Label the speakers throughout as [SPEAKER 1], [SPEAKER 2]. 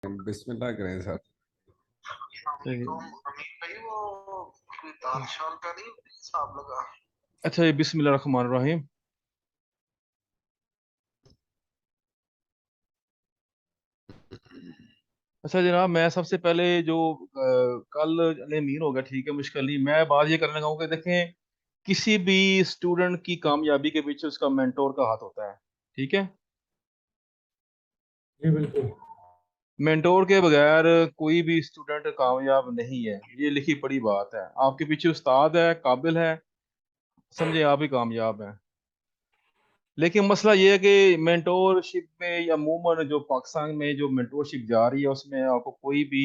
[SPEAKER 1] बिस्मिल्लाह करें सर।
[SPEAKER 2] सही।
[SPEAKER 3] अमीन भाई वो कोई दाल शाल का नहीं हिसाब लगा।
[SPEAKER 2] अच्छा, ये बिस्मिल्लाह रहमान रहीम। अच्छा जनाब, मैं सबसे पहले जो कल अमीन हो गया, ठीक है, मुश्किल नहीं। मैं बात ये करना चाहूँगा कि देखें, किसी भी स्टूडेंट की कामयाबी के पीछे उसका मेंटोर का हाथ होता है। ठीक है।
[SPEAKER 4] जी बिल्कुल।
[SPEAKER 2] मेंटोर के बगैर कोई भी स्टूडेंट कामयाब नहीं है, ये लिखी पड़ी बात है। आपके पीछे उस्ताद है, काबिल है, समझे आप ही कामयाब हैं। लेकिन मसला ये है कि मेंटोरशिप में या अमूमन जो पाकिस्तान में जो मेंटोरशिप जा रही है उसमें आपको कोई भी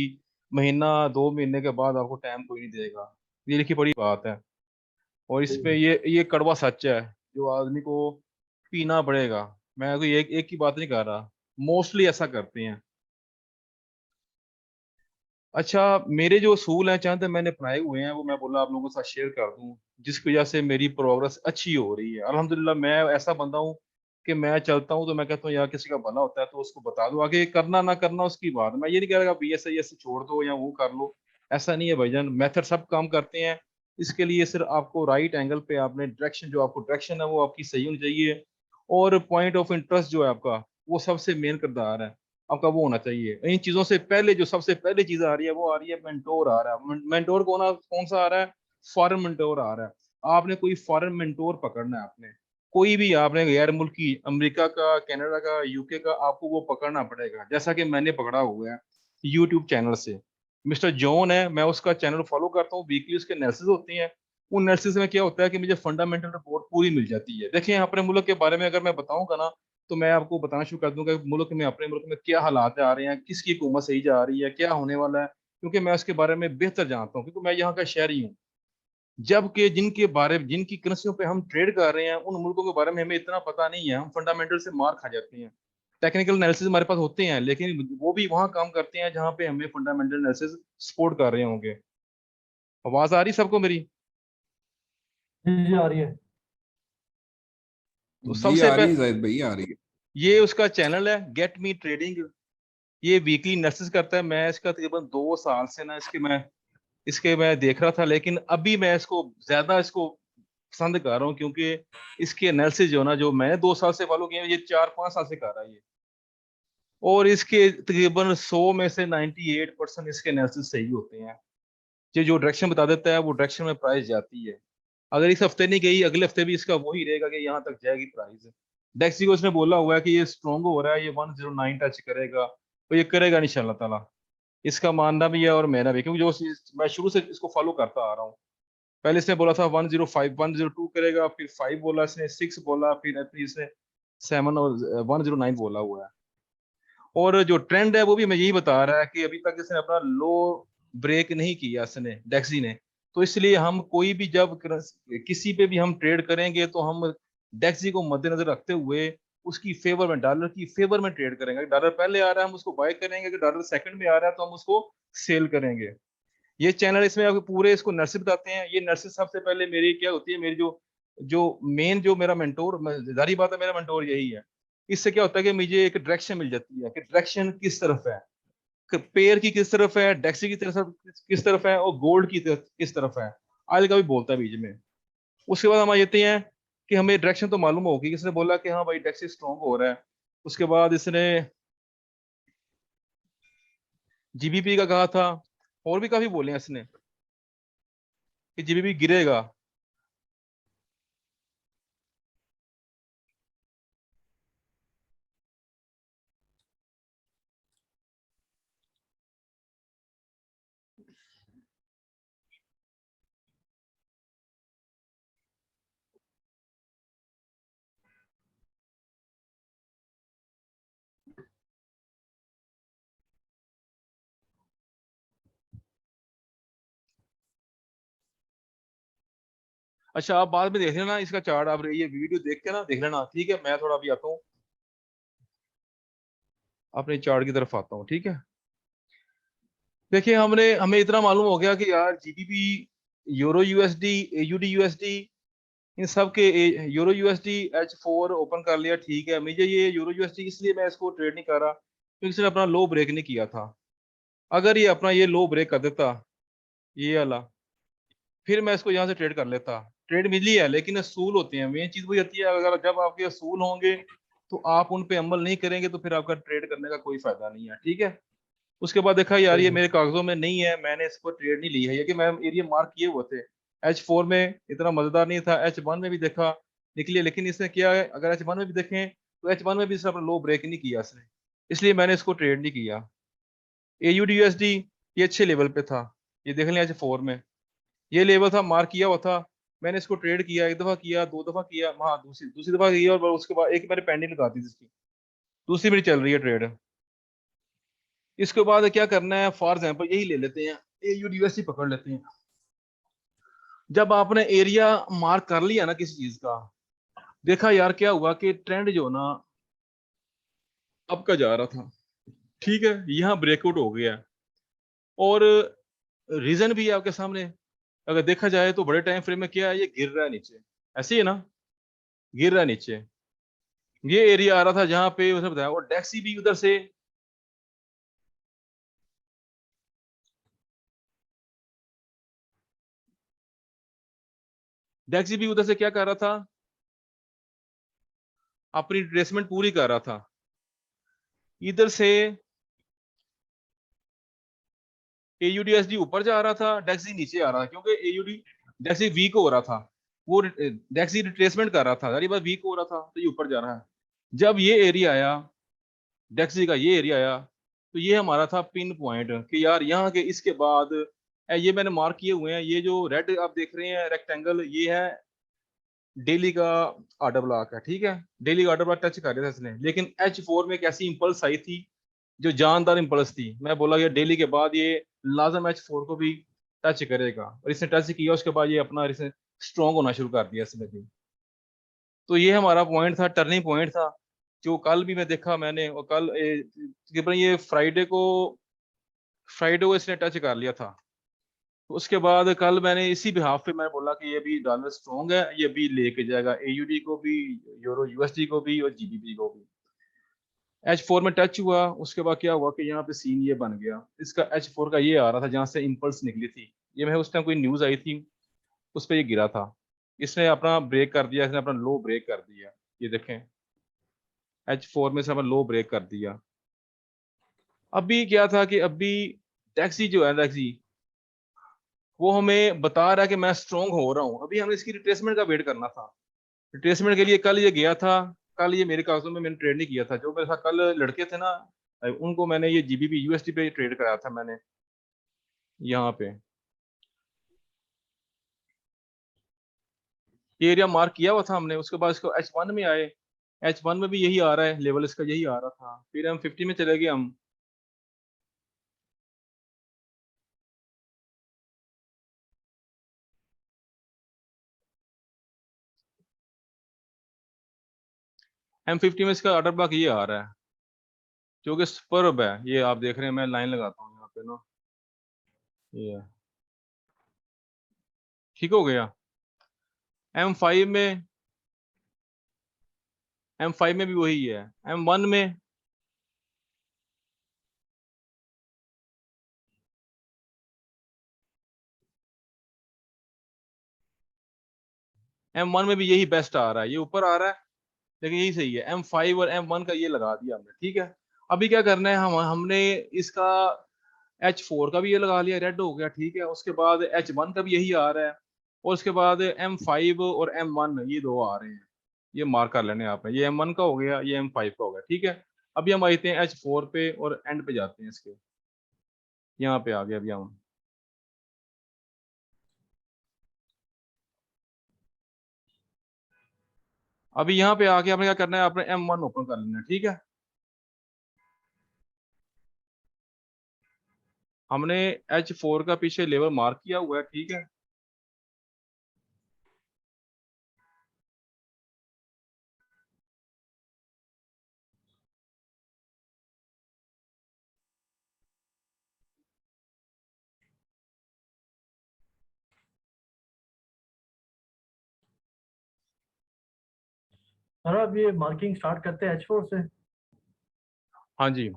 [SPEAKER 2] महीना 2 महीने के बाद आपको टाइम कोई नहीं देगा। ये लिखी पड़ी बात है। और इस पे ये कड़वा सच है जो आदमी को पीना पड़ेगा। मैं कोई एक एक की बात नहीं कर रहा, मोस्टली ऐसा करते हैं। अच्छा, मेरे जो असूल हैं चंद मैंने अपनाए हुए हैं, वो मैं बोला आप लोगों के साथ शेयर कर दूं, जिसकी वजह से मेरी प्रोग्रेस अच्छी हो रही है अल्हम्दुलिल्लाह। मैं ऐसा बंदा हूँ कि मैं चलता हूँ तो मैं कहता हूँ यार किसी का भला होता है तो उसको बता दो, आगे करना ना करना उसकी बात। मैं ये नहीं कह रहा बी एस आई एस छोड़ दो या वो कर लो, ऐसा नहीं है भाईजान। मेथड सब काम करते हैं। इसके लिए सिर्फ आपको राइट एंगल पे आपने डायरेक्शन, जो आपको डायरेक्शन है वो आपकी सही होनी चाहिए। और पॉइंट ऑफ इंटरेस्ट जो है आपका, वो सबसे मेन किरदार है आपका, वो होना चाहिए। इन चीजों से पहले जो सबसे पहले चीज आ रही है वो आ रही है मेंटोर आ रहा है। मेंटोर कौन सा आ रहा है? फॉरेन मेंटोर आ रहा है। आपने कोई फॉरेन मेंटोर पकड़ना है। आपने कोई भी, आपने गैर मुल्की, अमेरिका का, कनाडा का, यूके का, आपको वो पकड़ना पड़ेगा। जैसा कि मैंने पकड़ा हुआ है यूट्यूब चैनल से। मिस्टर जॉन है, मैं उसका चैनल फॉलो करता हूँ, वीकली उसके एनालिसिस होती हैं। उन एनालिसिस में क्या होता है कि मुझे फंडामेंटल रिपोर्ट पूरी मिल जाती है। देखिए, अपने मुल्क के बारे में अगर मैं बताऊंगा ना, तो मैं आपको बताना शुरू कर दूंगा कि मुल्क में, अपने मुल्क में क्या हालात आ रहे हैं, किसकी हुकूमत सही जा रही है, क्या होने वाला है, क्योंकि मैं उसके बारे में बेहतर जानता हूँ, क्योंकि मैं यहाँ का शहरी हूँ। जबकि जिनकी करेंसियों पे हम ट्रेड कर रहे हैं, उन मुल्कों के बारे में हमें इतना पता नहीं है। हम फंडामेंटल से मार खा जाते हैं। टेक्निकल एनालिसिस हमारे पास होते हैं, लेकिन वो भी वहां काम करते हैं जहां पे हमें फंडामेंटल एनालिसिस सपोर्ट कर रहे होंगे। आवाज आ रही सबको मेरी?
[SPEAKER 4] जी जी आ रही है।
[SPEAKER 2] तो
[SPEAKER 1] जी
[SPEAKER 2] सबसे
[SPEAKER 1] आ रही है
[SPEAKER 2] पहले
[SPEAKER 1] जाहिद भाई, आ रही है।
[SPEAKER 2] ये उसका चैनल है गेट मी ट्रेडिंग। ये वीकली एनालिसिस करता है। मैं इसका तकरीबन 2 साल से ना इसके मैं देख रहा था, लेकिन अभी मैं इसको ज्यादा पसंद कर रहा हूँ, क्योंकि इसके एनालिसिस जो ना, जो मैंने 2 साल से फॉलो किया, ये 4-5 साल से कर रहा है ये। और इसके तकरीबन 100 में से 98% इसके एनालिसिस सही होते हैं। ये जो डायरेक्शन बता देता है वो डायरेक्शन में प्राइस जाती है। अगर इस हफ्ते नहीं गई, अगले हफ्ते भी इसका वही रहेगा कि यहाँ तक जाएगी प्राइस। डेक्सी को इसने बोला हुआ है कि ये स्ट्रॉन्ग हो रहा है, ये 109 टच करेगा, तो ये करेगा इंशाल्लाह ताला। इसका मानना भी है और मेरा भी, क्योंकि मैं शुरू से इसको फॉलो करता आ रहा हूँ। पहले इसने बोला था 105 102 करेगा, फिर 5 बोला इसने, 6 बोला, फिर इसने 7 और 109 बोला हुआ है। और जो ट्रेंड है वो भी मैं यही बता रहा है कि अभी तक इसने अपना लो ब्रेक नहीं किया इसने, डेक्सी ने। तो इसलिए हम कोई भी जब किसी पे भी हम ट्रेड करेंगे तो हम डेक्सी को मद्देनजर रखते हुए उसकी फेवर में, डॉलर की फेवर में ट्रेड करेंगे। डॉलर पहले आ रहा है हम उसको बाय करेंगे, अगर डॉलर सेकंड में आ रहा है तो हम उसको सेल करेंगे। ये चैनल, इसमें आपको पूरे इसको नर्सिस बताते हैं। ये नर्सिस सबसे पहले मेरी क्या होती है, मेरी जो जो मेन जो मेरा मेंटोर, जारी बात है मेरा मेंटोर यही है। इससे क्या होता है कि मुझे एक डायरेक्शन मिल जाती है कि डायरेक्शन किस तरफ है, पेयर की किस तरफ है, डेक्सी की तरफ किस तरफ है, और गोल्ड की किस तरफ है। आयल का भी बोलता है बीच में। उसके बाद हम आ जाते हैं कि हमें डायरेक्शन तो मालूम होगी, किसने बोला कि हाँ भाई डेक्सी स्ट्रॉन्ग हो रहा है। उसके बाद इसने जीबीपी का कहा था, और भी काफी बोले हैं इसने कि जीबीपी गिरेगा। अच्छा, आप बाद में देख लेना इसका चार्ट, आप ये वीडियो देख के ना देख लेना, ठीक है। मैं थोड़ा अभी आता हूँ, अपने चार्ट की तरफ आता हूँ, ठीक है। देखिए, हमें इतना मालूम हो गया कि यार GBP, euro USD, AUD USD, इन सब के, यूरो यूएसडी H4 ओपन कर लिया, ठीक है। मुझे ये यूरो यूएसडी, इसलिए मैं इसको ट्रेड नहीं कर रहा क्योंकि इसने अपना लो ब्रेक नहीं किया था। अगर ये अपना ये लो ब्रेक कर देता, ये वाला, फिर मैं इसको यहाँ से ट्रेड कर लेता। ट्रेड मिली है, लेकिन असूल होते हैं, मेन चीज वही होती है, अगर जब आपके असूल होंगे तो आप उन पे अमल नहीं करेंगे तो फिर आपका ट्रेड करने का कोई फायदा नहीं है, ठीक है। उसके बाद देखा यार ये
[SPEAKER 4] सही है।
[SPEAKER 2] मेरे कागजों में नहीं है, मैंने इसको ट्रेड नहीं ली है, ये कि मैं एरिया मार्क किए हुए थे। H4 में इतना मजेदार नहीं था, H1 में भी देखा निकली है, लेकिन इसने क्या है, अगर H1 में भी देखें तो H1 में भी इसने अपना लो ब्रेक नहीं किया इसने, इसलिए मैंने इसको ट्रेड नहीं किया। AUDUSD ये अच्छे लेवल पे था, ये देख लें H4 में ये लेवल था, मार्क किया हुआ था। मैंने इसको ट्रेड किया, एक दफा किया, दो दफा किया, हाँ दूसरी दूसरी दफा किया, और उसके बाद एक मैंने पेंडिंग लगा दी जिसकी, दूसरी मेरी चल रही है ट्रेड। इसके बाद क्या करना है, फॉर एग्जाम्पल यही ले लेते हैं, AUDUSD पकड़ लेते हैं। जब आपने एरिया मार्क कर लिया ना किसी चीज का, देखा यार क्या हुआ कि ट्रेंड जो ना अब का जा रहा था, ठीक है, यहाँ ब्रेकआउट हो गया। और रीजन भी है आपके सामने, अगर देखा जाए तो बड़े टाइम फ्रेम में क्या है, ये गिर रहा है नीचे, ऐसे ही है ना, गिर रहा है नीचे। ये एरिया आ रहा था जहां पे उसने बताया, और डेक्सी भी उधर से, डेक्सी भी उधर से क्या कर रहा था, अपनी रिट्रेसमेंट पूरी कर रहा था। इधर से AUDSD ऊपर जा रहा था, डेक्सी नीचे आ रहा था, क्योंकि AUD डेक्सी वीक हो रहा था, वो डेक्सी रिट्रेसमेंट कर रहा था, यार ये बात वीक हो रहा था तो ये ऊपर जा रहा है। जब ये एरिया आया, डेक्सी का ये एरिया आया, तो ये हमारा था पिन पॉइंट कि यार यहाँ के इसके बाद ये मैंने मार्क किए हुए हैं, ये जो रेड आप देख रहे हैं रेक्टेंगल, ये है डेली का ऑर्डर ब्लॉक है, ठीक है। डेली ऑर्डर ब्लॉक टच कर रहा था इसने, लेकिन H4 में एक ऐसी इंपल्स आई थी जो जानदार इंपल्स थी, मैं बोला ये डेली के बाद ये लाजम H4 को भी टच करेगा, और इसने टच किया, उसके बाद ये अपना इसने स्ट्रॉन्ग होना शुरू कर दिया इसने भी। तो ये हमारा पॉइंट था, टर्निंग पॉइंट था, जो कल भी मैं देखा मैंने, और कल तकरीबन ये फ्राइडे को इसने टच कर लिया था। तो उसके बाद कल मैंने इसी बिहाफ पे मैं बोला कि ये भी डॉलर स्ट्रॉन्ग है, ये भी लेके जाएगा AUD को भी, यूरो USD को भी, और GBP को भी। H4 में टच हुआ, उसके बाद क्या हुआ कि यहाँ पे सीन ये बन गया, इसका H4 का ये आ रहा था जहाँ से इम्पल्स निकली थी, ये मैं उस टाइम कोई न्यूज आई थी, उस पर ये गिरा था। इसने अपना ब्रेक कर दिया, इसने अपना लो ब्रेक कर दिया, ये देखें H4 में से अपना लो ब्रेक कर दिया। अभी क्या था कि अभी टैक्सी जो है, टैक्सी वो हमें बता रहा है कि मैं स्ट्रॉन्ग हो रहा हूँ, अभी हमें इसकी रिट्रेसमेंट का वेट करना था। रिट्रेसमेंट के लिए कल ये गया था, कल ये मेरे कागजों में मैंने ट्रेड नहीं किया था, जो मेरे साथ कल लड़के थे ना, उनको मैंने ये GBP USD पे ट्रेड कराया था मैंने, यहाँ पे ये एरिया मार्क किया हुआ था हमने। उसके बाद इसको H1 में आए, H1 में भी यही आ रहा है लेवल, इसका यही आ रहा था, फिर हम 50 में चले गए हम। M50 में इसका ऑर्डर ब्लॉक ये आ रहा है, जो कि सुपर्ब है, ये आप देख रहे हैं, मैं लाइन लगाता हूँ यहाँ पे ना, ये ठीक हो गया। M5 में, M5 में भी वही है, M1 में, M1 में भी यही बेस्ट आ रहा है, ये ऊपर आ रहा है, लेकिन यही सही है। M5 और M1 का ये लगा दिया हमने, ठीक है। अभी क्या करना है, हमने इसका H4 का भी ये लगा लिया, रेड हो गया, ठीक है। उसके बाद H1 का भी यही आ रहा है, और उसके बाद M5 और M1 ये दो आ रहे हैं, ये मार्क कर लेने आपने, ये M1 का हो गया, ये M5 का हो गया, ठीक है। अभी हम आते हैं H4 पे और एंड पे जाते हैं इसके, यहाँ पे आ गया अभी हम। अभी यहाँ पे आके आपने क्या करना है, आपने M1 ओपन कर लेना है, ठीक है। हमने H4 का पीछे लेवल मार्क किया हुआ है, ठीक है।
[SPEAKER 4] सर अब ये मार्किंग स्टार्ट करते हैं H4 से।
[SPEAKER 2] हाँ जी,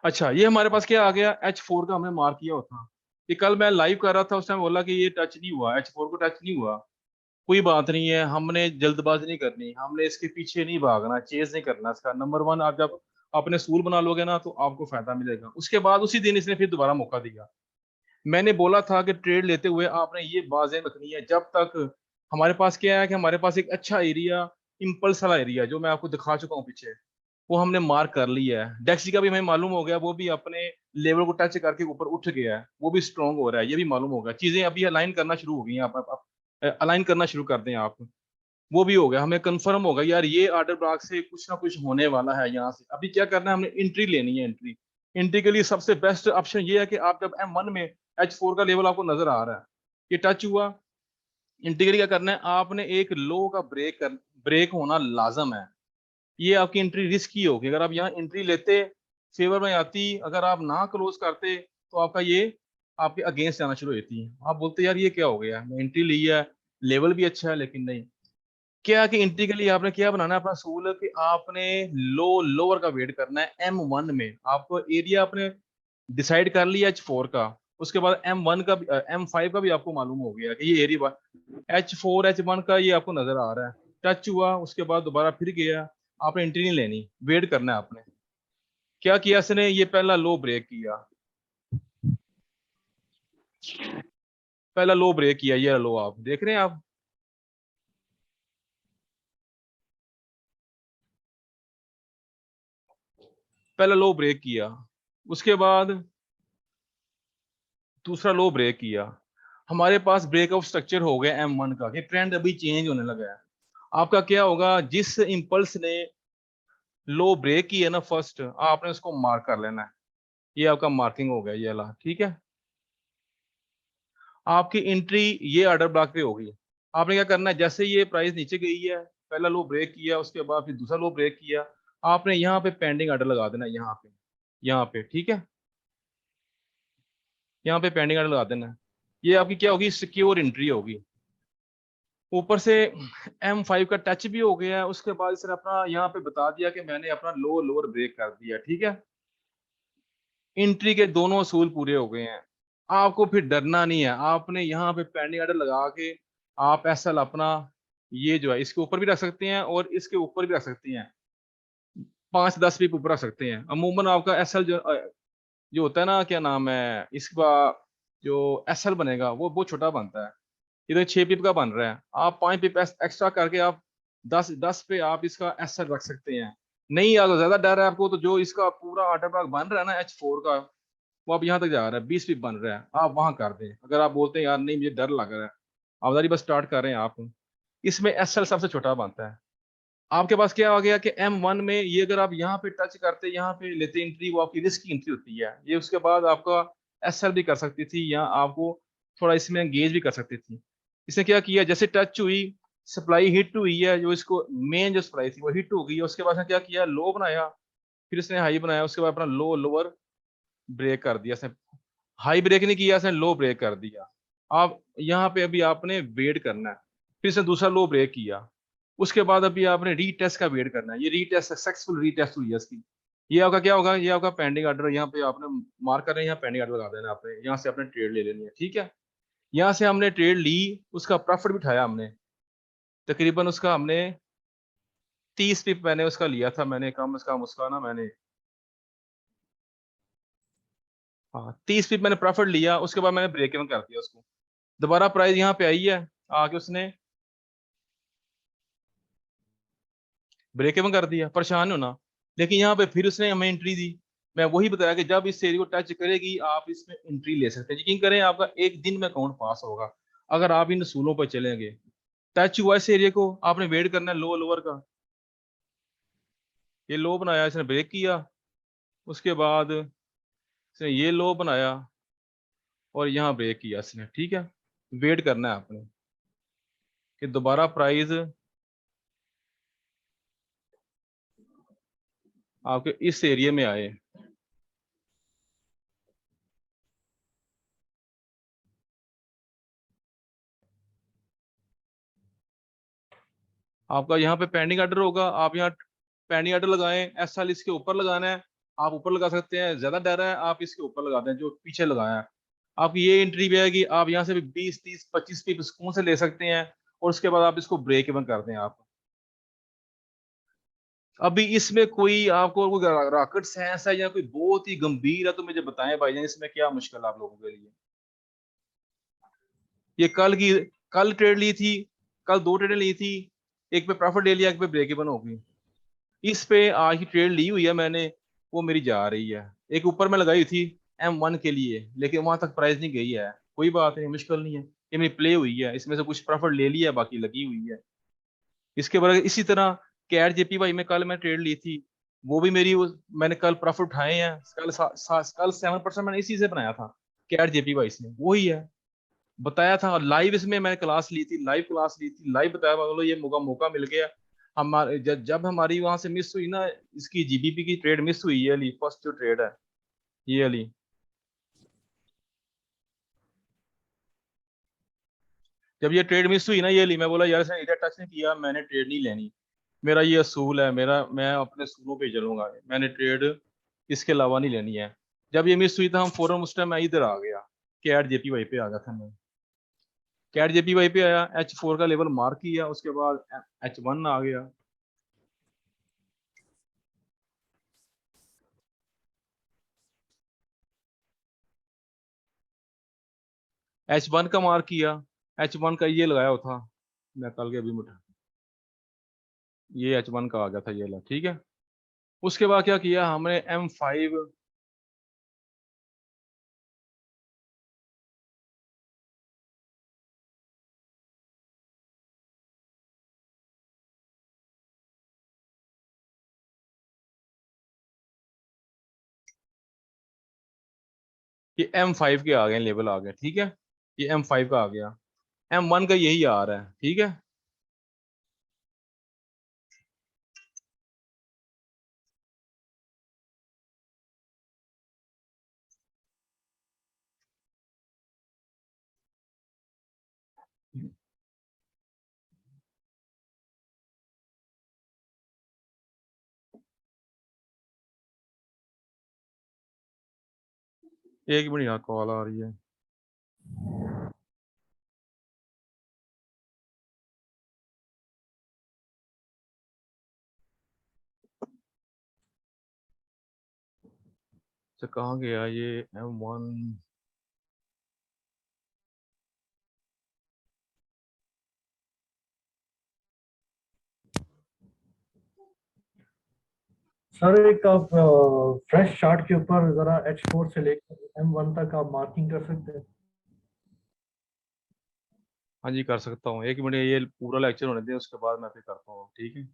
[SPEAKER 2] अच्छा, ये हमारे पास क्या आ गया, H4 का हमने मार्क किया होता। ये कल मैं लाइव कर रहा था, उस टाइम बोला कि ये टच नहीं हुआ, H4 को टच नहीं हुआ। कोई बात नहीं है, हमने जल्दबाजी नहीं करनी, हमने इसके पीछे नहीं भागना, चेज नहीं करना इसका। नंबर वन, आप जब अपने सूल बना लोगे ना तो आपको फायदा मिलेगा। उसके बाद उसी दिन इसने फिर दोबारा मौका दिया। मैंने बोला था कि ट्रेड लेते हुए आपने ये बात ज़हन रखनी है, जब तक हमारे पास क्या है कि हमारे पास एक अच्छा एरिया, इम्पल्स वाला एरिया जो मैं आपको दिखा चुका हूँ पीछे, वो हमने मार्क कर लिया है। डेक्सी का भी हमें मालूम हो गया, वो भी अपने लेवल को टच करके ऊपर उठ गया है, वो भी स्ट्रॉन्ग हो रहा है, ये भी मालूम होगा। चीजें अभी अलाइन करना शुरू हो गई हैं, आप अलाइन करना शुरू कर दें आप। वो भी हो गया, हमें कंफर्म होगा यार ये ऑर्डर ब्लॉक से कुछ ना कुछ होने वाला है। यहाँ से अभी क्या करना है, हमने एंट्री लेनी है। एंट्री एंट्री के लिए सबसे बेस्ट ऑप्शन ये है कि आप जब M1 में H4 का लेवल आपको नजर आ रहा है, ये टच हुआ, एंट्री के लिए क्या करना है, आपने एक लो का ब्रेक होना लाजम है। ये आपकी एंट्री रिस्की होगी। अगर आप यहाँ एंट्री लेते, फेवर में आती, अगर आप ना क्लोज करते तो आपका ये आपके अगेंस्ट जाना शुरू हो जाती है। आप बोलते यार ये क्या हो गया, मैं एंट्री ली है, लेवल भी अच्छा है, लेकिन नहीं। क्या कि एंट्री के लिए आपने क्या बनाना है अपना सूल, कि आपने लोअर का वेट करना है। M1 में आपको एरिया आपने डिसाइड कर लिया H4 का, उसके बाद M1 का भी, M5 का भी आपको मालूम हो गया कि ये एरिया H4 H1 का ये आपको नजर आ रहा है। टच हुआ, उसके बाद दोबारा फिर गया, आपने एंट्री नहीं लेनी, वेट करना है आपने। क्या किया इसने, ये पहला लो ब्रेक किया, पहला लो ब्रेक किया, ये लो आप देख रहे हैं आप, पहला लो ब्रेक किया, उसके बाद दूसरा लो ब्रेक किया। हमारे पास ब्रेकआउट स्ट्रक्चर हो गया M1 का, ये ट्रेंड अभी चेंज होने लगा है। आपका क्या होगा, जिस इंपल्स ने लो ब्रेक की है ना फर्स्ट, आपने उसको मार्क कर लेना है। ये आपका मार्किंग हो गया, ये वाला, ठीक है। आपकी एंट्री ये ऑर्डर ब्लॉक पे होगी। आपने क्या करना है, जैसे ये प्राइस नीचे गई है, पहला लो ब्रेक किया, उसके बाद फिर दूसरा लो ब्रेक किया, आपने यहाँ पे पेंडिंग ऑर्डर लगा देना, यहाँ पे, ठीक है। यहाँ पे पेंडिंग ऑर्डर लगा देना। ये आपकी क्या होगी, सिक्योर एंट्री होगी। ऊपर से M5 का टच भी हो गया है, उसके बाद इसने अपना यहाँ पे बता दिया कि मैंने अपना लोअर ब्रेक कर दिया, ठीक है। एंट्री के दोनों असूल पूरे हो गए हैं, आपको फिर डरना नहीं है। आपने यहाँ पे पेंडिंग ऑर्डर लगा के आप SL अपना ये जो है इसके ऊपर भी रख सकते हैं और इसके ऊपर भी रख सकते हैं, 5-10 पिप ऊपर रख सकते हैं। अमूमन आपका SL जो होता है ना, क्या नाम है इसका, जो SL बनेगा वो बहुत छोटा बनता है। इधर 6 पिप का बन रहा है, आप 5 पिप एक्स्ट्रा करके आप 10 पे आप इसका SL रख सकते हैं। नहीं, अगर ज्यादा डर है आपको, तो जो इसका पूरा ऑर्डर ब्लॉक बन रहा है ना H4 का, वो अब यहाँ तक जा रहा है, 20 पिप बन रहा है, आप वहां कर दें। अगर आप बोलते हैं यार नहीं मुझे डर लग रहा है, आप बस स्टार्ट कर रहे हैं आप, इसमें SL सबसे छोटा बनता है। आपके पास क्या आ गया कि M1 में ये अगर आप यहाँ पे टच करते, यहाँ पे लेते एंट्री, वो आपकी रिस्क की एंट्री होती है ये। उसके बाद आपका SL भी कर सकती थी, या आपको थोड़ा इसमें एंगेज भी कर सकती थी। इसने क्या किया, जैसे टच हुई, सप्लाई हिट हुई है, जो इसको मेन जो सप्लाई थी वो हिट हो गई है। उसके बाद इसने क्या किया, लो बनाया, फिर इसने हाई बनाया, उसके बाद अपना लोअर ब्रेक कर दिया इसने। हाई ब्रेक नहीं किया इसने, लो ब्रेक कर दिया। आप यहाँ पे अभी आपने वेट करना है, फिर इसने दूसरा लो ब्रेक किया, उसके बाद अभी आपने रीटेस्ट का वेट करना है। ये रीटेस्ट सक्सेसफुल रीटेस्ट हुई है इसकी। ये आपका क्या होगा, ये आपका पेंडिंग ऑर्डर, यहाँ पे आपने मार्क कर रहे हैं, यहाँ पेंडिंग ऑर्डर लगा देना आपने, यहाँ से आपने ट्रेड ले लेनी है, ठीक है। यहाँ से हमने ट्रेड ली, उसका प्रॉफिट भी उठाया हमने, तकरीबन उसका हमने 30 पिप मैंने उसका लिया था, मैंने कम से कम उसका ना मैंने, हाँ 30 पिप मैंने प्रॉफिट लिया। उसके बाद मैंने ब्रेक इवन कर दिया उसको, दोबारा प्राइस यहाँ पे आई है, आके उसने ब्रेक इवन कर दिया, परेशान नहीं होना। लेकिन यहाँ पे फिर उसने हमें एंट्री दी। मैं वही बताया कि जब इस एरिया को टच करेगी आप इसमें एंट्री ले सकते हैं। यकीन करें आपका एक दिन में अकाउंट पास होगा अगर आप इन असूलों पर चलेंगे। टच हुआ इस एरिया को, आपने वेट करना है लोअर का। ये लो बनाया, इसने ब्रेक किया, उसके बाद इसने ये लो बनाया और यहाँ ब्रेक किया इसने, ठीक है। वेट करना है आपने कि दोबारा प्राइस आपके इस एरिया में आए। आपका यहाँ पे पेंडिंग ऑर्डर होगा, आप यहाँ पेंडिंग ऑर्डर लगाएं, SL इसके ऊपर लगाना है, आप ऊपर लगा सकते हैं, ज्यादा डर है आप इसके ऊपर लगा दें जो पीछे लगाया है। आपकी ये एंट्री भी आएगी, आप यहाँ से भी 20 30 25 पिप सुकून से ले सकते हैं, और उसके बाद आप इसको ब्रेक इवन कर दें आप। अभी इसमें कोई आपको कोई रॉकेट साइंस है या कोई बहुत ही गंभीर है तो मुझे बताएं भाईजान, इसमें क्या मुश्किल है आप लोगों के लिए। ये कल ट्रेड ली थी, कल 2 ट्रेडें ली थी, एक पे प्रॉफिट ले लिया, एक पे ब्रेक इवन हो गई। इस पे आज की ट्रेड ली हुई है मैंने, वो मेरी जा रही है। एक ऊपर में लगाई थी M1 के लिए, लेकिन वहां तक प्राइस नहीं गई है। कोई बात नहीं, मुश्किल नहीं है, ये मेरी प्ले हुई है, इसमें से कुछ प्रॉफिट ले लिया, बाकी लगी हुई है। इसके बाद इसी तरह कैट JPY में कल मैं ट्रेड ली थी, वो भी मेरी मैंने कल प्रॉफिट उठाए हैं। कल 7% मैंने इसी से बनाया था, कैट JPY से, वही है बताया था। लाइव इसमें मैंने क्लास ली थी, लाइव क्लास ली थी, लाइव बताया, बोलो ये मौका मिल गया। हमारे जब हमारी वहां से मिस हुई ना, इसकी GBP की ट्रेड मिस हुई, ये वाली फर्स्ट जो ट्रेड है, ये वाली, जब ये ट्रेड मिस हुई ना, ये वाली, मैं बोला यार इसने इधर टच नहीं किया, मैंने ट्रेड नहीं लेनी। मेरा ये असूल है, मेरा, मैं अपने असूलों पे चलूंगा, मैंने ट्रेड इसके अलावा नहीं लेनी है। जब ये मिस हुई था, हम फौरन उस टाइम मैं इधर आ गया, कैट JPY पे आ गया था मैं। कैट JPY पे आया, H4 का लेवल मार्क किया, उसके बाद H1 आ गया। H1 का मार्क किया, H1 का ये लगाया हुआ था, मैं कल के अभी मुठा, ये H1 का आ गया था, ये ला, ठीक है। उसके बाद क्या किया हमने, M5, ये M5 के आ गए, लेवल आ गए, ठीक है। ये M5 का आ गया, M1 का यही आ रहा है, ठीक है। एक मिनट, यहाँ कॉल आ रही है। अच्छा कहाँ गया ये M1?
[SPEAKER 4] सर एक आप फ्रेश चार्ट के ऊपर जरा H4 से लेकर M1 तक आप मार्किंग कर सकते हैं।
[SPEAKER 2] हाँ जी कर सकता हूँ, एक मिनट, ये पूरा लेक्चर होने दें, उसके बाद मैं फिर करता हूँ, ठीक है।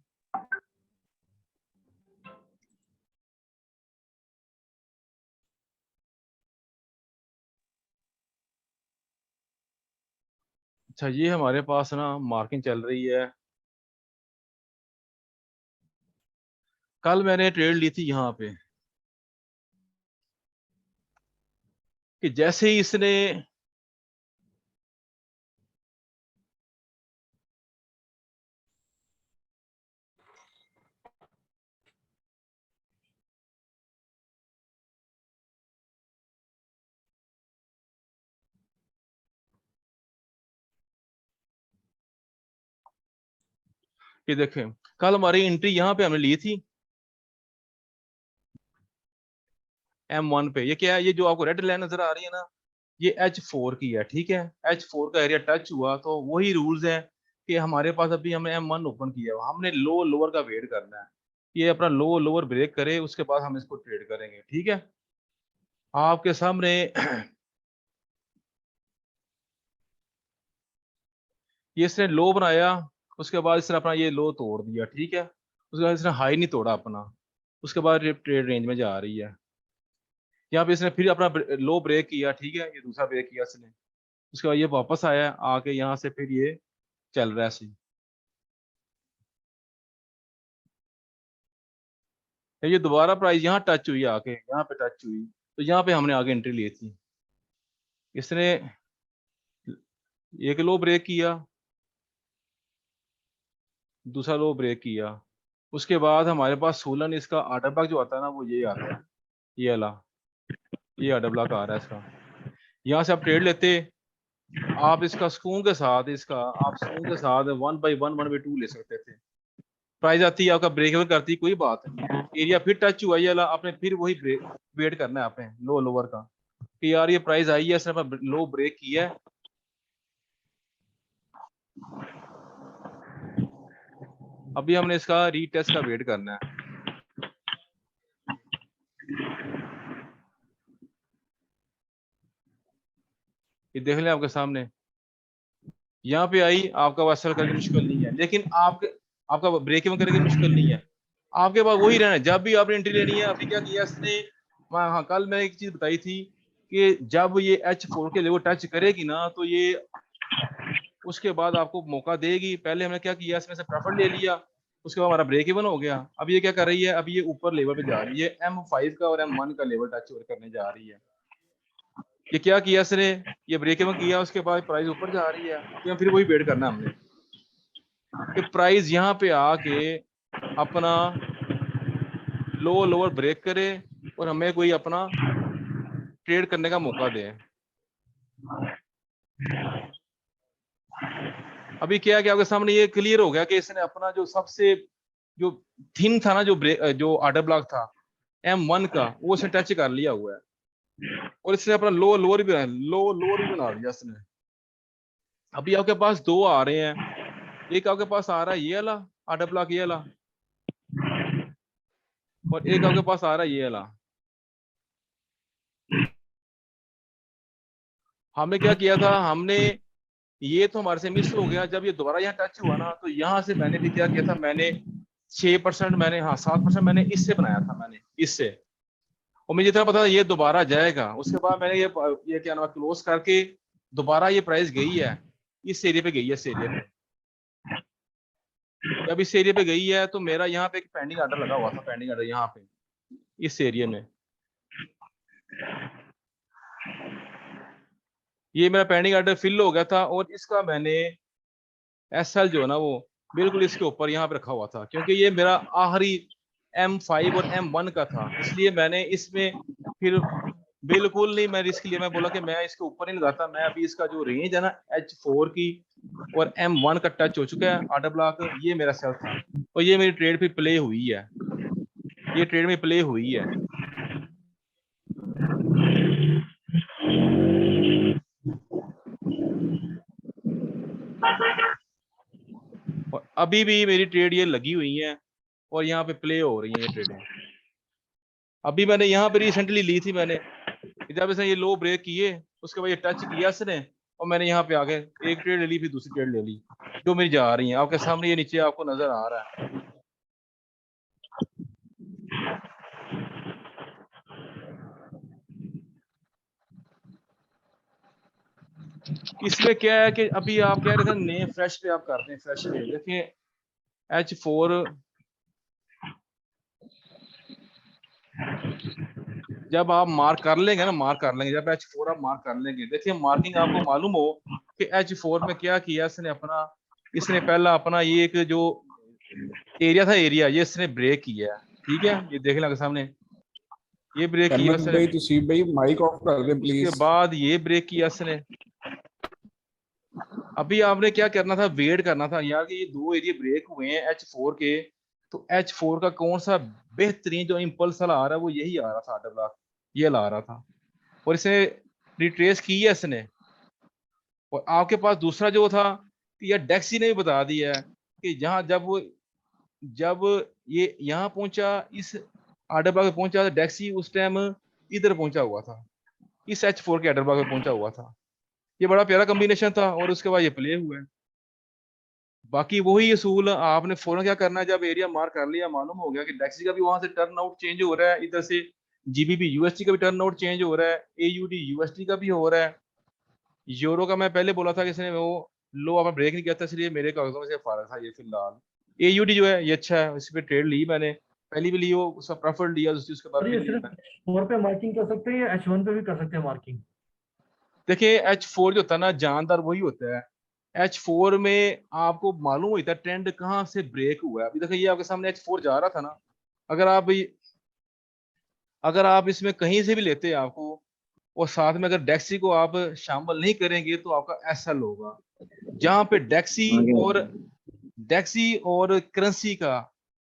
[SPEAKER 2] अच्छा ये हमारे पास ना मार्किंग चल रही है। कल मैंने ट्रेड ली थी यहाँ पे, कि जैसे ही इसने ये देखें, कल हमारी एंट्री यहाँ पे हमने ली थी M1 पे। ये क्या है, ये जो आपको रेड लाइन नजर आ रही है ना, ये H4 की है, ठीक है। H4 का एरिया टच हुआ तो वही रूल्स है कि हमारे पास, अभी हमने M1 ओपन किया हुआ, हमने लो लोअर का वेट करना है। ये अपना लो लोअर ब्रेक करे, उसके बाद हम इसको ट्रेड करेंगे, ठीक है। आपके सामने ये इसने लो बनाया, उसके बाद इसने अपना ये लो तोड़ दिया, ठीक है। उसके बाद इसने हाई नहीं तोड़ा अपना, उसके बाद ये ट्रेड रेंज में जा रही है। यहाँ पे इसने फिर अपना लो ब्रेक किया, ठीक है, ये दूसरा ब्रेक किया इसने। उसके बाद ये वापस आया आके यहाँ से, फिर ये चल रहा है ऐसे ही। ये दोबारा प्राइस यहाँ टच हुई, आके यहाँ पे टच हुई, तो यहाँ पे हमने आगे एंट्री ली थी। इसने एक लो ब्रेक किया, दूसरा लो ब्रेक किया, उसके बाद हमारे पास सोलन इसका आर्डर बैग जो आता है ना, वो ये आता है, ये वाला, ये आर्डर ब्लॉक आ रहा है इसका। यहाँ से आप ट्रेड लेते, आप इसका सुकून के साथ, इसका आप सुकून के साथ 1/1 1/2 ले सकते थे। प्राइस आती है आपका ब्रेक इवन करती, कोई बात नहीं, एरिया फिर टच हुआ ये वाला, आपने फिर वही वेट करना है आपने लो लोअर का कि यार ये प्राइस आई है, इसने लो ब्रेक किया है। अभी हमने इसका रीटेस्ट का वेट करना है। ये देख लें आपके सामने, यहाँ पे आई, आपका बस सेल करके मुश्किल नहीं है, लेकिन आपका ब्रेक इवन करके मुश्किल नहीं है, आपके पास वही रहना है जब भी आपने एंट्री लेनी है। अभी क्या किया इसने, हाँ कल मैंने एक चीज बताई थी कि जब ये H4 के लेवल टच करेगी ना, तो ये उसके बाद आपको मौका देगी। पहले हमने क्या किया, इसमें से प्रॉफिट ले लिया, उसके बाद हमारा ब्रेक इवन हो गया। अब ये क्या कर रही है, अब ये ऊपर लेवल पे जा रही है, M5 का और M1 का लेवल टच करने जा रही है। ये क्या किया इसने, ये ब्रेक इवन किया, उसके बाद प्राइस ऊपर जा रही है। अब फिर वही वेट करना हमने कि प्राइस यहाँ पे आके अपना लोअर ब्रेक करे और हमें कोई अपना ट्रेड करने का मौका दे। अभी क्या है कि आपके सामने ये क्लियर हो गया कि इसने अपना जो सबसे जो थिन था ना, जो आर्डर ब्लॉक था M1 का, वो इसने टच कर लिया हुआ है और इसने अपना लोअर भी बना दिया इसने। अभी आपके पास दो आ रहे हैं, एक आपके पास आ रहा है ये वाला आर्डर ब्लॉक, ये वाला, और एक आपके पास आ रहा है ये वाला। हमने क्या किया था, हमने ये तो हमारे से मिस हो गया। जब ये दोबारा यहाँ टच हुआ ना, तो यहाँ से मैंने भी क्या किया था, मैंने 6% मैंने, हाँ 7% मैंने इससे बनाया था, मैंने इससे, और मुझे इतना पता था ये दोबारा जाएगा। उसके बाद मैंने ये क्या नाम, क्लोज करके दोबारा ये प्राइस गई है इस एरिया पे, गई है इस एरिया पे। जब इस एरिया पे गई है तो मेरा यहाँ पे एक पेंडिंग ऑर्डर लगा हुआ था, पेंडिंग ऑर्डर यहाँ पे इस एरिया में, ये मेरा पेंडिंग ऑर्डर फिल हो गया था, और इसका मैंने SL जो है ना वो बिल्कुल इसके ऊपर यहाँ पे रखा हुआ था, क्योंकि ये मेरा आखिरी M5 और M1 का था, इसलिए मैंने इसमें फिर बिल्कुल नहीं मैं रिस्क लिया। मैं बोला कि मैं इसके ऊपर नहीं लगाता, मैं अभी इसका जो रेंज है ना H4 की और M1 का टच हो चुका है आर्डर ब्लॉक, ये मेरा सेल था और ये मेरी ट्रेड पे प्ले हुई है, ये ट्रेड में प्ले हुई है। और अभी भी मेरी ट्रेड ये लगी हुई है और यहाँ पे प्ले हो रही है ये ट्रेडें। अभी मैंने यहाँ पे रिसेंटली ली थी मैंने, जब इसने ये लो ब्रेक किए उसके बाद ये टच किया इसने, और मैंने यहाँ पे आके एक ट्रेड ले ली, फिर दूसरी ट्रेड ले ली, जो मेरी जा रही है आपके सामने, ये नीचे आपको नजर आ रहा है। इसमें क्या है कि अभी आप क्या कहते हैं, नए फ्रेश पे आप करते हैं, फ्रेश पे देखिए H4 जब आप मार्क कर लेंगे ना, मार्क कर लेंगे, जब H4 आप मार्क कर लेंगे, देखिए मार्किंग आपको मालूम हो कि H4 में क्या किया इसने अपना, इसने पहला अपना ये एक जो एरिया था, एरिया ये इसने ब्रेक किया है, ठीक है, ये देख लें सामने, ये ब्रेक किया
[SPEAKER 1] अहमद
[SPEAKER 2] इसने,
[SPEAKER 1] भाई तुसीब भाई माइक ऑफ कर दे
[SPEAKER 2] उसके
[SPEAKER 1] प्लीज।
[SPEAKER 2] बाद ये ब्रेक किया इसने। अभी आपने क्या करना था, वेट करना था यार कि ये दो एरिया ब्रेक हुए हैं H4 के, तो H4 का कौन सा बेहतरीन जो इम्पल्स ला रहा है, वो यही आ रहा था आर्डर ब्लॉक, ये ला रहा था, और इसने रिट्रेस की है इसने। और आपके पास दूसरा जो था कि यार डेक्सी ने भी बता दिया है कि जहां जब ये यहाँ पहुंचा, इस आर्डर ब्लॉक पे पहुंचा, तो डेक्सी उस टाइम इधर पहुंचा हुआ था, इस H4 के आर्डर ब्लॉक पे पहुंचा हुआ था। ये बड़ा प्यारा कॉम्बिनेशन था और उसके बाद ये प्ले हुआ है। बाकी वही असूल, आपने फौरन क्या करना है, जब एरिया मार्क कर लिया, मालूम हो गया कि डेक्सी का भी वहां से टर्न आउट चेंज हो रहा है, इधर से GBP USD का भी टर्न आउट चेंज हो रहा है, AUD USD का भी हो रहा है। यूरो का मैं पहले बोला था कि इसने वो लो आपने ब्रेक नहीं किया था, इसलिए मेरे कागजों में से फारा था ये फिलहाल। AUD जो है ये अच्छा है, इस पे ट्रेड ली मैंने, पहली भी ली वो, उसका प्रेफर्ड लिया, उसके बाद
[SPEAKER 4] ये सिर्फ H4 पे मार्किंग कर सकते हैं या H1 पे भी कर सकते हैं मार्किंग?
[SPEAKER 2] देखिए H4 जो होता है ना, जानदार वही होता है। H4 में आपको मालूम होता है ट्रेंड कहाँ से ब्रेक हुआ है। अभी देखिए ये आपके सामने H4 जा रहा था ना, अगर आप अगर आप इसमें कहीं से भी लेते हैं आपको, और साथ में अगर डेक्सी को आप शामिल नहीं करेंगे तो आपका एसएल होगा। जहां पे डेक्सी और करेंसी का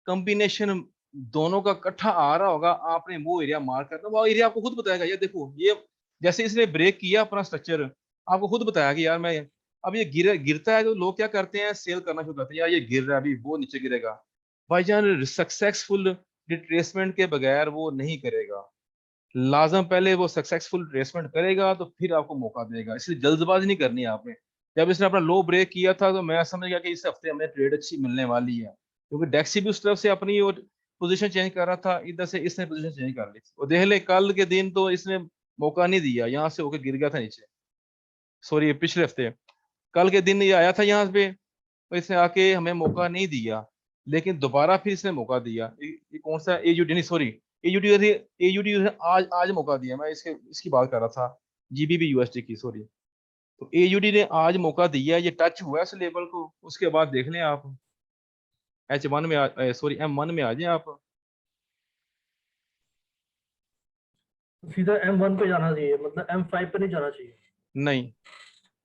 [SPEAKER 2] कॉम्बिनेशन दोनों का इकट्ठा आ रहा होगा, आपने वो एरिया मार्क करना, वो एरिया आपको खुद बताएगा। ये देखो, ये जैसे इसने ब्रेक किया अपना स्ट्रक्चर, आपको खुद बताया कि यार मैं अब ये गिरता है, तो लोग क्या करते हैं, सेल करना शुरू करते हैं, यार ये गिर रहा है, अभी वो नीचे गिरेगा। भाईजान सक्सेसफुल रिट्रेसमेंट के बगैर वो नहीं करेगा। लाजम पहले वो सक्सेसफुल ट्रेसमेंट करेगा तो फिर आपको मौका देगा, इसलिए जल्दबाजी नहीं करनी है आपने। जब इसने अपना लो ब्रेक किया था तो मैं समझ गया कि इस हफ्ते हमें ट्रेड अच्छी मिलने वाली है, क्योंकि डेक्सी भी उस तरफ से अपनी पोजीशन चेंज कर रहा था, इधर से इसने पोजीशन चेंज कर ली थी। और देख ले, कल के दिन तो इसने मौका नहीं दिया, यहाँ से होकर गिर गया था नीचे। सॉरी, पिछले हफ्ते, कल के दिन ये आया था यहाँ पे, तो इसने आके हमें मौका नहीं दिया, लेकिन दोबारा फिर इसने मौका दिया। ये कौन सा एयूडी, नहीं सॉरी, एयूडी एयूडी आज आज मौका दिया, मैं इसकी बात कर रहा था, जीबीबी यूएसडी की, सॉरी। तो एयूडी ने आज मौका दिया, ये टच हुआ है उस लेवल को, उसके बाद देख लें आप H1 में सॉरी M1 में आ जाए आप।
[SPEAKER 4] सीधा M1 पे जाना चाहिए, मतलब M5 पे नहीं जाना चाहिए।
[SPEAKER 2] नहीं,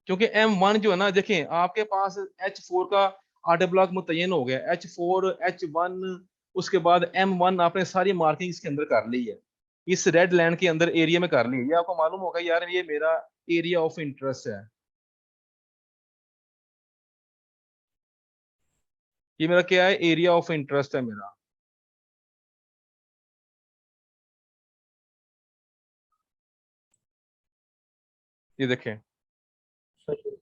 [SPEAKER 2] क्योंकि M1 जो है ना, देखें आपके पास H4 का आर्डर ब्लॉक मुतय्यन हो गया, H4 H1, उसके बाद M1 आपने सारी मार्किंग इसके अंदर कर ली है, इस रेड लाइन के अंदर एरिया में कर ली है। ये आपको मालूम होगा यार, ये मेरा एरिया ऑफ इंटरेस्ट है, ये मेरा क्या है, एरिया ऑफ इंटरेस्ट है मेरा। ये देखें,
[SPEAKER 4] सही है।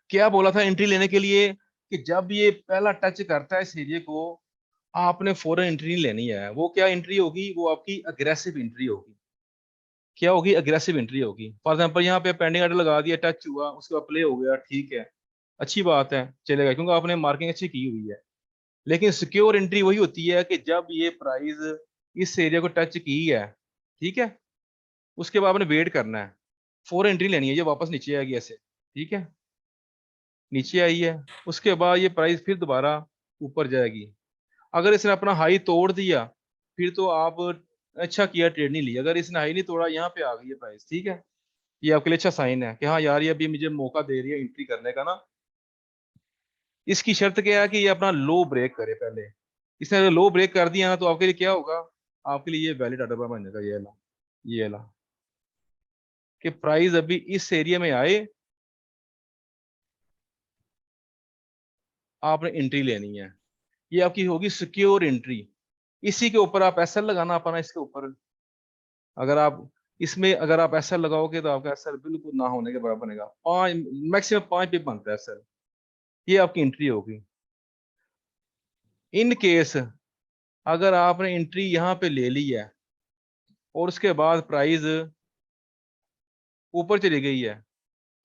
[SPEAKER 2] क्या बोला था एंट्री लेने के लिए, कि जब ये पहला टच करता है इस एरिया को, आपने फौरन एंट्री लेनी है। वो क्या एंट्री होगी, वो आपकी अग्रेसिव एंट्री होगी। क्या होगी, अग्रेसिव एंट्री होगी। फॉर एग्जाम्पल यहाँ पे पेंडिंग आर्डर लगा दिया, टच हुआ, उसके बाद प्ले हो गया, ठीक है, अच्छी बात है, चलेगा, क्योंकि आपने मार्किंग अच्छी की हुई है। लेकिन सिक्योर एंट्री वही होती है कि जब ये प्राइस इस एरिया को टच की है, ठीक है, उसके बाद आपने वेट करना है, फौरन एंट्री लेनी है, ये वापस नीचे आएगी ऐसे, ठीक है, नीचे आई है, उसके बाद ये प्राइस फिर दोबारा ऊपर जाएगी। अगर इसने अपना हाई तोड़ दिया, फिर तो आप अच्छा किया ट्रेड नहीं लिया। अगर इसने हाई नहीं तोड़ा, यहाँ पे आ गई है प्राइस, ठीक है, ये आपके लिए अच्छा साइन है कि हाँ यार, ये अभी मुझे मौका दे रही है एंट्री करने का ना। इसकी शर्त क्या है कि ये अपना लो ब्रेक करे पहले। इसने अगर लो ब्रेक कर दिया ना, तो आपके लिए क्या होगा, आपके लिए ये वैलिड ऑर्डर बन जाएगा, ये ला कि प्राइस अभी इस एरिया में आए, आपने एंट्री लेनी है, ये आपकी होगी सिक्योर एंट्री। इसी के ऊपर आप एसएल लगाना अपना, इसके ऊपर अगर आप अगर आप एसएल लगाओगे तो आपका एसएल बिल्कुल ना होने के बराबर बनेगा, 5 मैक्सिमम 5 पे बनता है एसएल, ये आपकी एंट्री होगी। इन केस अगर आपने एंट्री यहाँ पे ले ली है और उसके बाद प्राइस ऊपर चली गई है,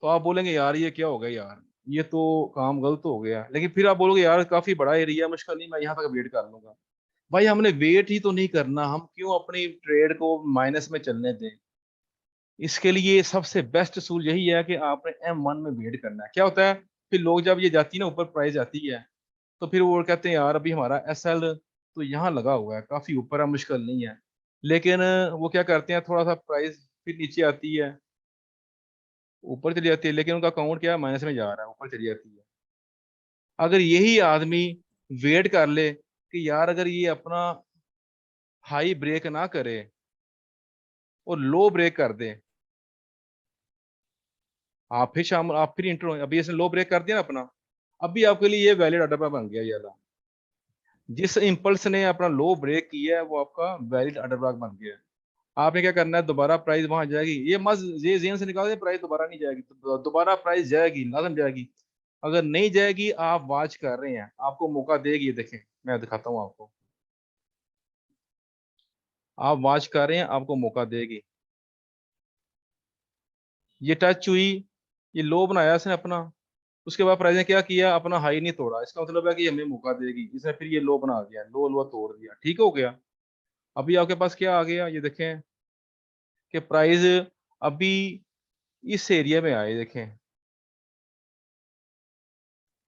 [SPEAKER 2] तो आप बोलेंगे यार ये क्या हो गया यार, ये तो काम गलत हो गया। लेकिन फिर आप बोलोगे यार काफी बड़ा एरिया, मुश्किल नहीं, मैं यहाँ तक वेट कर लूंगा। भाई हमने वेट ही तो नहीं करना, हम क्यों अपनी ट्रेड को माइनस में चलने दें। इसके लिए सबसे बेस्ट असूल यही है कि आपने M1 में वेट करना है। क्या होता है, फिर लोग जब ये जाती है ना, ऊपर प्राइस जाती है, तो फिर वो कहते हैं यार अभी हमारा एसएल तो यहाँ लगा हुआ है, काफी ऊपर है, मुश्किल नहीं है। लेकिन वो क्या करते हैं, थोड़ा सा प्राइस फिर नीचे आती है, ऊपर चली जाती है, लेकिन उनका अकाउंट क्या है, माइनस में जा रहा है, ऊपर चली जाती है। अगर यही आदमी वेट कर ले कि यार अगर ये अपना हाई ब्रेक ना करे और लो ब्रेक कर दे, आप फिर इंटर हो, अभी इसने लो ब्रेक कर दिया ना अपना, अभी आपके लिए ये वैलिड ऑर्डर पर बन गया ये वाला। जिस इम्पल्स ने अपना लो ब्रेक किया है, वो आपका वैलिड ऑर्डर ब्लॉक बन गया है। आपने क्या करना है, दोबारा प्राइस वहां जाएगी, ये जेन से निकाल दे, प्राइस दोबारा नहीं जाएगी, तो दोबारा प्राइस जाएगी, लाजम जाएगी। अगर नहीं जाएगी, आप वॉच कर रहे हैं, आपको मौका देगी, ये देखें, मैं दिखाता हूँ आपको, आप वॉच कर रहे हैं, आपको मौका देगी। ये टच हुई, ये लो बनाया इसने अपना, उसके बाद प्राइस ने क्या किया, अपना हाई नहीं तोड़ा, इसका मतलब है कि हमें मौका देगी। इसने फिर ये लो बना दिया, लो तोड़ दिया, ठीक हो गया। अभी आपके पास क्या आ गया, ये देखें कि प्राइस अभी इस एरिया में आए, देखें,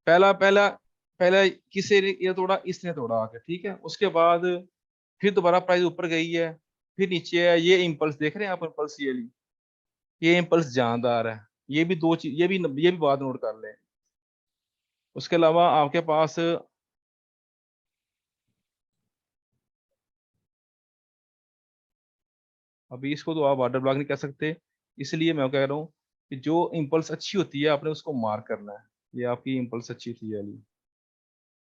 [SPEAKER 2] पहला पहला पहला किस एरिया तोड़ा, इसने तोड़ा आके, ठीक है, उसके बाद फिर दोबारा प्राइस ऊपर गई है, फिर नीचे है। ये इम्पल्स देख रहे हैं आप, इम्पल्स ये इम्पल्स जानदार है। ये भी दो चीज, ये भी बात नोट कर लें। उसके अलावा आपके पास अभी इसको तो आप वाटर ब्लॉक नहीं कह सकते, इसलिए मैं कह रहा हूँ कि जो इम्पल्स अच्छी होती है आपने उसको मार्क करना है। ये आपकी इम्पल्स अच्छी थी वाली।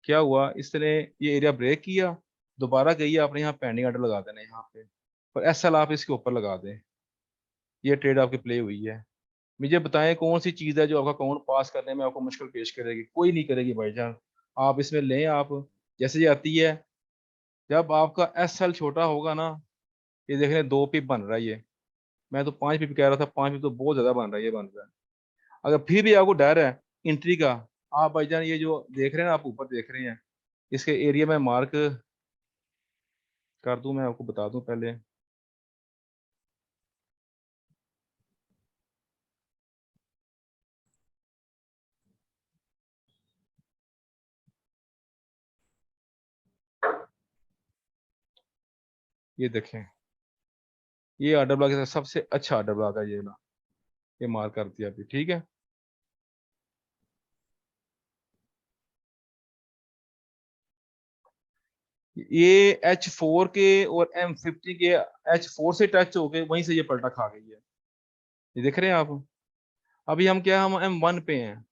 [SPEAKER 2] क्या हुआ, इसने ये एरिया ब्रेक किया, दोबारा गई, आपने यहाँ पेंडिंग ऑर्डर लगा देना यहाँ पे, और एसएल आप इसके ऊपर लगा दें। ये ट्रेड आपकी प्ले हुई है। मुझे बताएं कौन सी चीज़ है जो आपका अकाउंट पास करने में आपको मुश्किल पेश करेगी? कोई नहीं करेगी भाईजान। आप इसमें लें, आप जैसे ये आती है, जब आपका एसएल छोटा होगा ना, ये देख रहे हैं 2 पिप बन रहा है ये। मैं तो 5 पिप कह रहा था, 5 पिप तो बहुत ज्यादा बन रहा है, ये बन रहा है। अगर फिर भी आपको डर है एंट्री का, आप भाईजान ये जो देख रहे हैं ना, आप ऊपर देख रहे हैं, इसके एरिया में मार्क कर दूं, मैं आपको बता दूं पहले। ये देखें, ये ऑर्डर ब्लॉक सबसे अच्छा ऑर्डर ब्लॉक है ये ना, ये मार्क कर दिया अभी, ठीक है। ये H4 के और M50 के H4 से टच हो गए, वहीं से ये पलटा खा गई है। ये देख रहे हैं आप। अभी हम क्या, हम M1 पे हैं।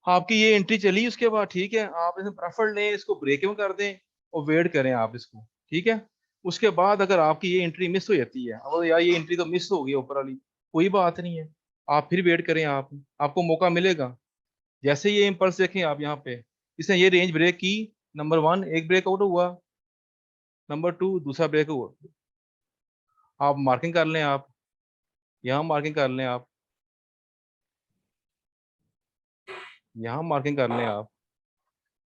[SPEAKER 2] आपकी ये एंट्री चली, उसके बाद ठीक है, आप इसमें प्रेफर लें, इसको ब्रेक इन कर दें और वेट करें आप इसको, ठीक है। उसके बाद अगर आपकी ये एंट्री मिस हो जाती है, अब यार ये एंट्री तो मिस हो गई ऊपर वाली, कोई बात नहीं है, आप फिर वेट करें, आप आपको मौका मिलेगा। जैसे ये इम्पल्स देखें आप यहाँ पे, इसने ये रेंज ब्रेक की, नंबर 1 एक ब्रेकआउट हुआ, नंबर 2 दूसरा ब्रेक हुआ। आप मार्किंग कर लें, आप यहाँ मार्किंग कर लें, आप यहाँ मार्किंग कर लें, आप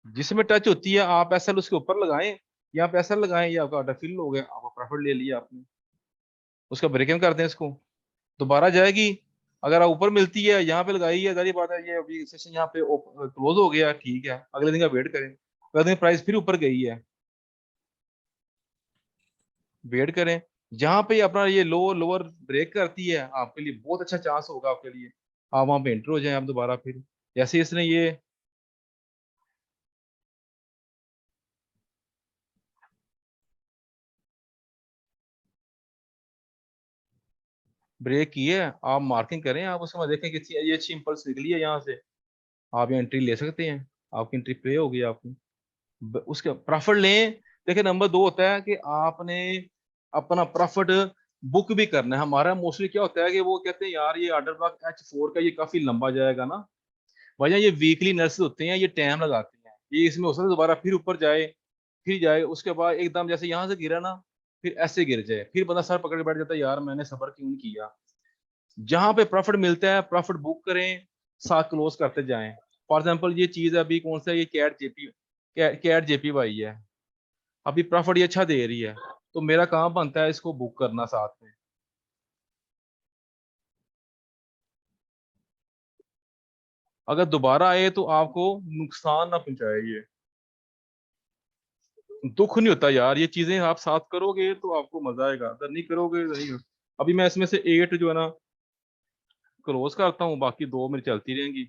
[SPEAKER 2] जिसमें टच होती है आप एसएल उसके ऊपर लगाएं, यहाँ पे एसएल लगाएं, ये आपका ऑर्डर फिल हो गया, आपका प्रॉफिट ले लिया आपने। उसका ब्रेक इन कर दें इसको, दोबारा जाएगी। अगर आप ऊपर मिलती है, यहाँ पे लगाई है, जारी बात है, ये अभी सेशन यहाँ पे क्लोज हो गया, ठीक है, अगले दिन का वेट करें। अगले दिन प्राइस फिर ऊपर गई है, वेट करें। जहां पे अपना ये लोअर ब्रेक करती है, आपके लिए बहुत अच्छा चांस होगा आपके लिए, आप वहां पे एंटर हो जाए आप दोबारा फिर। जैसे इसने ये ब्रेक की है, आप मार्किंग करें, आप उसमें देखें कि ये अच्छी इंपल्स निकली है यहाँ से, आप ये एंट्री ले सकते हैं। आपकी एंट्री प्ले होगी आपकी, उसके प्रॉफिट लें। देखिए नंबर 2 होता है कि आपने अपना प्रॉफिट बुक भी करना है। हमारा मोस्टली क्या होता है कि वो कहते हैं यार ये ऑर्डर ब्लॉक H4 का ये काफी लंबा जाएगा ना, वजह ये वीकली नर्स होते हैं, ये टाइम लगाते हैं, ये इसमें हो सकता है दोबारा फिर ऊपर जाए, फिर जाए, उसके बाद एकदम जैसे यहाँ से गिरा ना, फिर ऐसे गिर जाए, फिर बंदा सर पकड़ के बैठ जाता है, यार मैंने सबर क्यों नहीं किया। जहां पे प्रॉफिट मिलता है प्रॉफिट बुक करें, साथ क्लोज करते जाएं। फॉर एग्जाम्पल ये चीज अभी कौन सा, ये कैट जेपी वाई है, अभी प्रॉफिट ये अच्छा दे रही है, तो मेरा काम बनता है इसको बुक करना साथ में। अगर दोबारा आए तो आपको नुकसान ना पहुंचाए, ये दुख नहीं होता यार, ये चीजें आप साथ करोगे तो आपको मजा आएगा, अगर नहीं करोगे तो नहीं। अभी मैं इसमें से 8 जो है ना क्लोज करता हूँ, बाकी 2 मेरी चलती रहेंगी।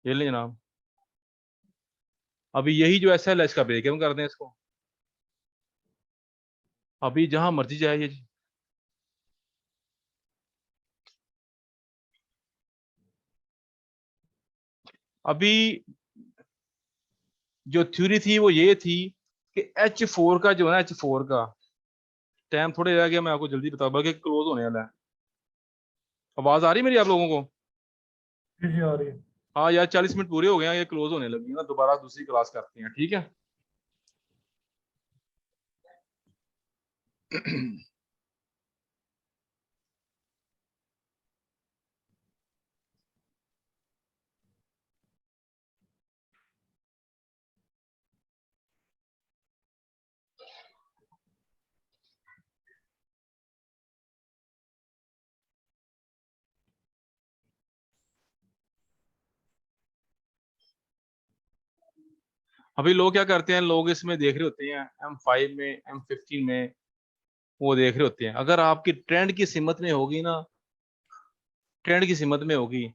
[SPEAKER 2] ये ले जनाब, अभी यही जो ऐसा है इसका ब्रेक हम कर दें इसको, अभी जहां मर्जी जाए ये। अभी जो थ्योरी थी वो ये थी कि H4 का जो है ना, H4 का टाइम थोड़े रह गया, मैं आपको जल्दी बता, बल्कि क्लोज होने वाला है। आवाज आ रही मेरी आप लोगों को?
[SPEAKER 4] जी जी आ रही है।
[SPEAKER 2] हाँ यार 40 मिनट पूरे हो गए हैं, ये क्लोज होने लगी है ना, दोबारा दूसरी क्लास करते हैं, ठीक है। अभी लोग क्या करते हैं, लोग इसमें देख रहे होते हैं M5 में, M15 में, वो देख रहे होते हैं। अगर आपकी ट्रेंड की सिमत में होगी ना, ट्रेंड की सिमत में होगी